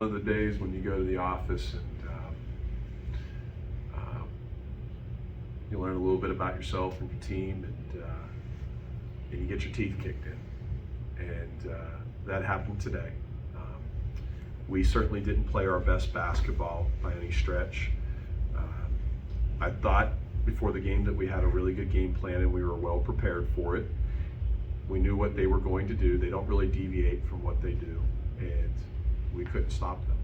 One of the days when you go to the office and you learn a little bit about yourself and your team, and you get your teeth kicked in. And that happened today. We certainly didn't play our best basketball by any stretch. I thought before the game that we had a really good game plan and we were well prepared for it. We knew what they were going to do. They don't really deviate from what they do, and we couldn't stop them.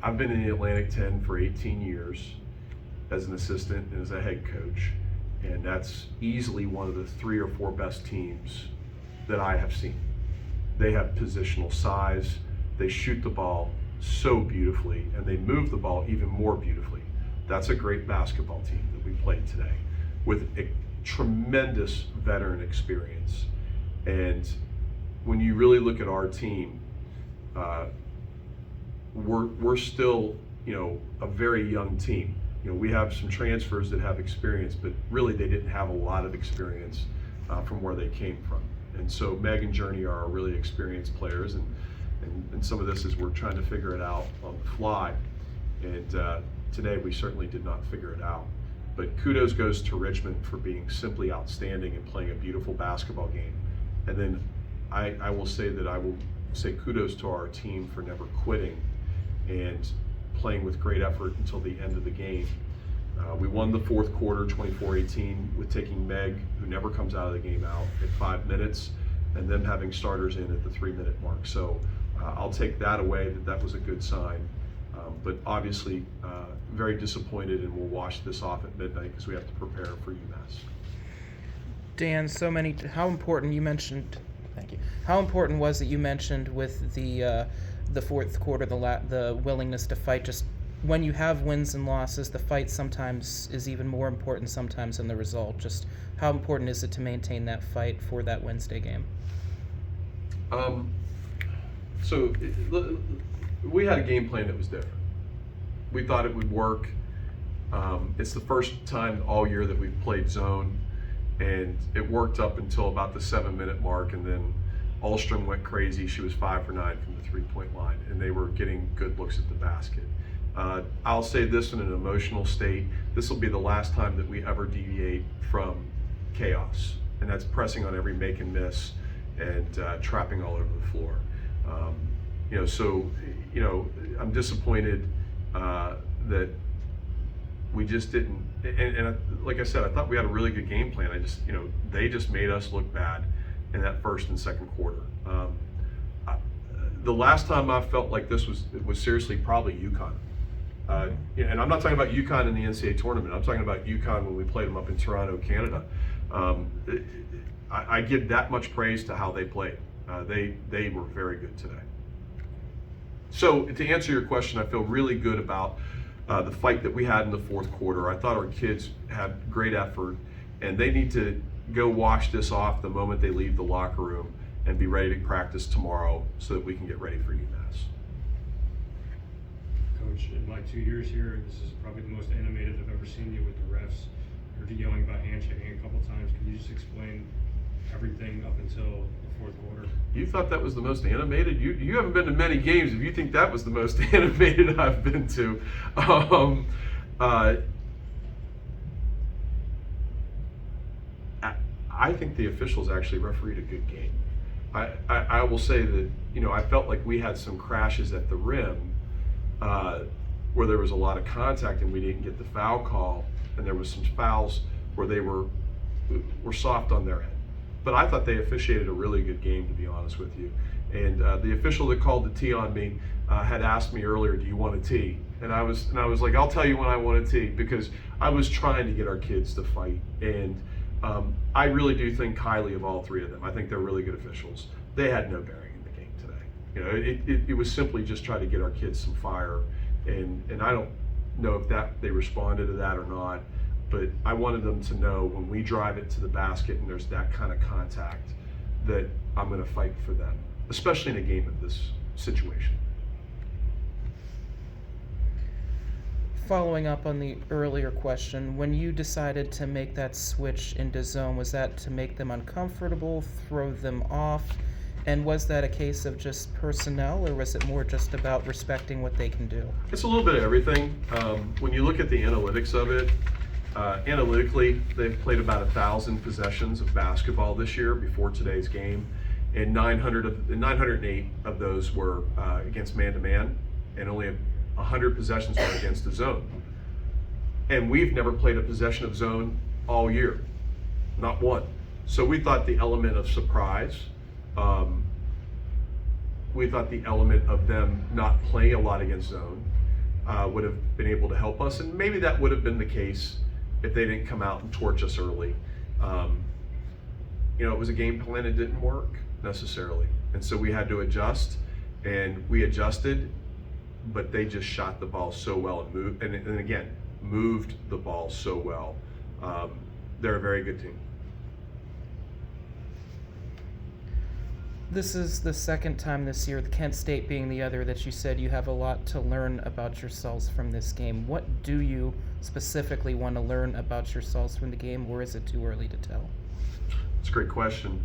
I've been in the Atlantic 10 for 18 years as an assistant and as a head coach, and that's easily one of the 3 or 4 best teams that I have seen. They have positional size, they shoot the ball so beautifully, and they move the ball even more beautifully. That's a great basketball team that we played today with a tremendous veteran experience. And when you really look at our team, we're still, a very young team. We have some transfers that have experience, but really they didn't have a lot of experience from where they came from. And so Meg and Journey are really experienced players, and some of this is we're trying to figure it out on the fly. And today we certainly did not figure it out. But kudos goes to Richmond for being simply outstanding and playing a beautiful basketball game. And then I will say that I will say kudos to our team for never quitting and playing with great effort until the end of the game. We won the fourth quarter 24-18 with taking Meg, who never comes out of the game, out at 5 minutes, and them having starters in at the 3-minute mark. So I'll take that away, that was a good sign. But obviously very disappointed, and we'll wash this off at midnight because we have to prepare for UMass. Dan, how important you mentioned, thank you, how important was it you mentioned with the fourth quarter, the willingness to fight? Just when you have wins and losses, the fight sometimes is even more important sometimes than the result. Just how important is it to maintain that fight for that Wednesday game? So we had a game plan that was different. We thought it would work. It's the first time all year that we've played zone, and it worked up until about the 7-minute mark, and then Ahlstrom went crazy. She was 5 for 9 from the 3-point line, and they were getting good looks at the basket. I'll say this in an emotional state, this will be the last time that we ever deviate from chaos, and that's pressing on every make and miss and trapping all over the floor. I'm disappointed that we just didn't, and like I said, I thought we had a really good game plan. They just made us look bad in that first and second quarter. The last time I felt like this was seriously probably UConn. And I'm not talking about UConn in the NCAA tournament. I'm talking about UConn when we played them up in Toronto, Canada. I give that much praise to how they played. They were very good today. So to answer your question, I feel really good about the fight that we had in the fourth quarter. I thought our kids had great effort, and they need to go wash this off the moment they leave the locker room and be ready to practice tomorrow so that we can get ready for UMass. Coach, in my 2 years here, this is probably the most animated I've ever seen you with the refs. I heard you yelling about handshaking a couple times. Can you just explain everything up until the fourth quarter? You thought that was the most animated? You haven't been to many games if you think that was the most animated I've been to. I think the officials actually refereed a good game. I will say that, I felt like we had some crashes at the rim where there was a lot of contact and we didn't get the foul call, and there was some fouls where they were soft on their end. But I thought they officiated a really good game, to be honest with you. And the official that called the tee on me had asked me earlier, "Do you want a tee?" And I was like, "I'll tell you when I want a tee," because I was trying to get our kids to fight. And I really do think highly of all 3 of them. I think they're really good officials. They had no bearing in the game today. It was simply just try to get our kids some fire, and I don't know if they responded to that or not. But I wanted them to know when we drive it to the basket and there's that kind of contact that I'm going to fight for them, especially in a game of this situation. Following up on the earlier question, when you decided to make that switch into zone, was that to make them uncomfortable, throw them off? And was that a case of just personnel, or was it more just about respecting what they can do? It's a little bit of everything. When you look at the analytics of it, analytically, they've played about 1,000 possessions of basketball this year before today's game, and 908 of those were against man-to-man, and only 100 possessions were against the zone. And we've never played a possession of zone all year, not one. So we thought the element of surprise, we thought the element of them not playing a lot against zone would have been able to help us, and maybe that would have been the case if they didn't come out and torch us early. It was a game plan that didn't work necessarily, and so we had to adjust, and we adjusted, but they just shot the ball so well and moved, and again, moved the ball so well. They're a very good team. This is the second time this year, Kent State being the other, that you said you have a lot to learn about yourselves from this game. What do you specifically want to learn about yourselves from the game, or is it too early to tell? It's a great question.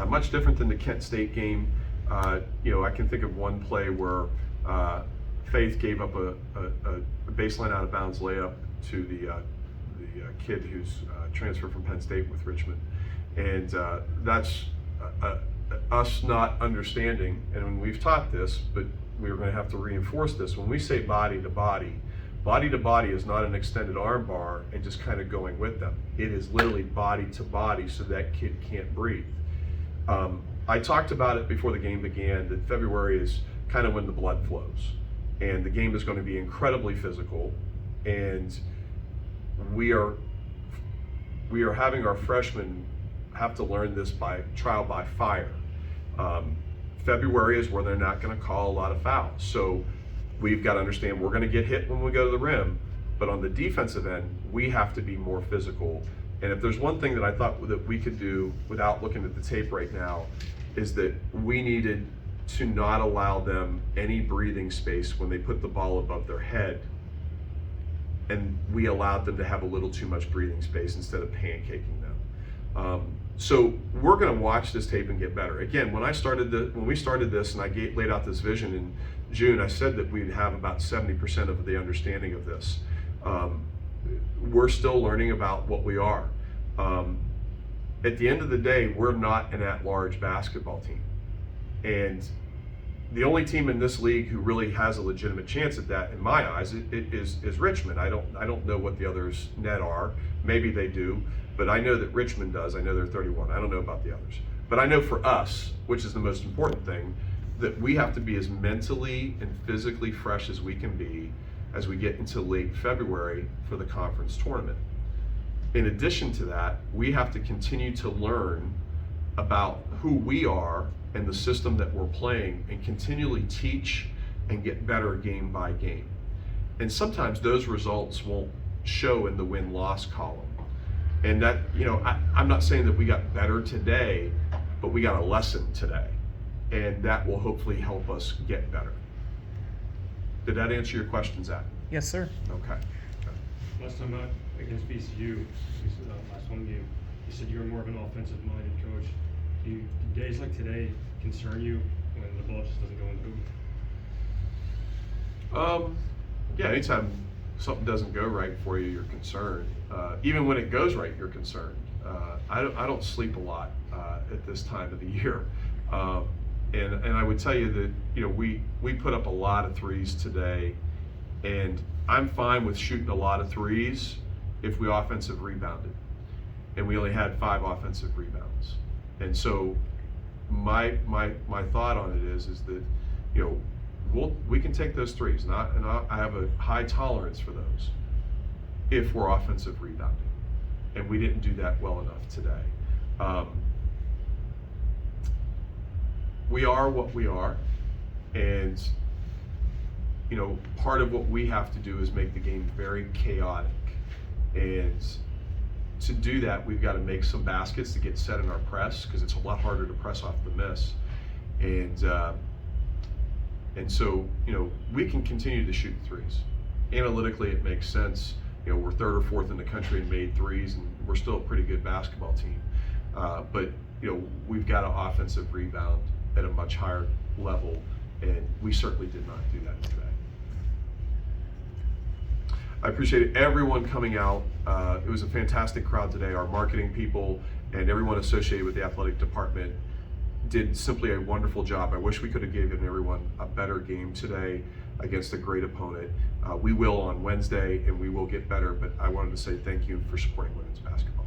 Much different than the Kent State game. I can think of one play where Faith gave up a baseline out of bounds layup to the kid who's transferred from Penn State with Richmond, and that's us not understanding. And we've taught this, but we're going to have to reinforce this. When we say body to body is not an extended arm bar and just kind of going with them. It is literally body to body, so that kid can't breathe. I talked about it before the game began, that February is kind of when the blood flows, and the game is going to be incredibly physical, and we are having our freshmen have to learn this by trial by fire. February is where they're not going to call a lot of fouls, so we've got to understand we're going to get hit when we go to the rim, but on the defensive end, we have to be more physical. And if there's one thing that I thought that we could do without looking at the tape right now, is that we needed to not allow them any breathing space when they put the ball above their head, and we allowed them to have a little too much breathing space instead of pancaking them. So we're going to watch this tape and get better. Again, when we started this and I laid out this vision in June, I said that we'd have about 70% of the understanding of this. We're still learning about what we are. At the end of the day, we're not an at-large basketball team, and the only team in this league who really has a legitimate chance at that, in my eyes, is Richmond. I don't know what the others net are. Maybe they do, but I know that Richmond does. I know they're 31. I don't know about the others, but I know for us, which is the most important thing, that we have to be as mentally and physically fresh as we can be as we get into late February for the conference tournament. In addition to that, we have to continue to learn about who we are and the system that we're playing, and continually teach and get better game by game. And sometimes those results won't show in the win-loss column. And that, I'm not saying that we got better today, but we got a lesson today. And that will hopefully help us get better. Did that answer your question, Zach? Yes, sir. Okay. Last time out against VCU, last home game, you said you were more of an offensive-minded coach. Do days like today concern you when the ball just doesn't go in the hoop? Yeah, anytime something doesn't go right for you, you're concerned. Even when it goes right, you're concerned. I don't sleep a lot at this time of the year. And I would tell you that we put up a lot of threes today, and I'm fine with shooting a lot of threes if we offensive rebounded, and we only had 5 offensive rebounds. And so my thought on it is that we can take those threes, and I have a high tolerance for those if we're offensive rebounding, and we didn't do that well enough today. We are what we are, and part of what we have to do is make the game very chaotic, and to do that, we've got to make some baskets to get set in our press, because it's a lot harder to press off the miss. And so, we can continue to shoot threes. Analytically, it makes sense. We're 3rd or 4th in the country in made threes, and we're still a pretty good basketball team. But we've got an offensive rebound at a much higher level, and we certainly did not do that today. I appreciate everyone coming out. It was a fantastic crowd today. Our marketing people and everyone associated with the athletic department did simply a wonderful job. I wish we could have given everyone a better game today against a great opponent. We will on Wednesday, and we will get better, but I wanted to say thank you for supporting women's basketball.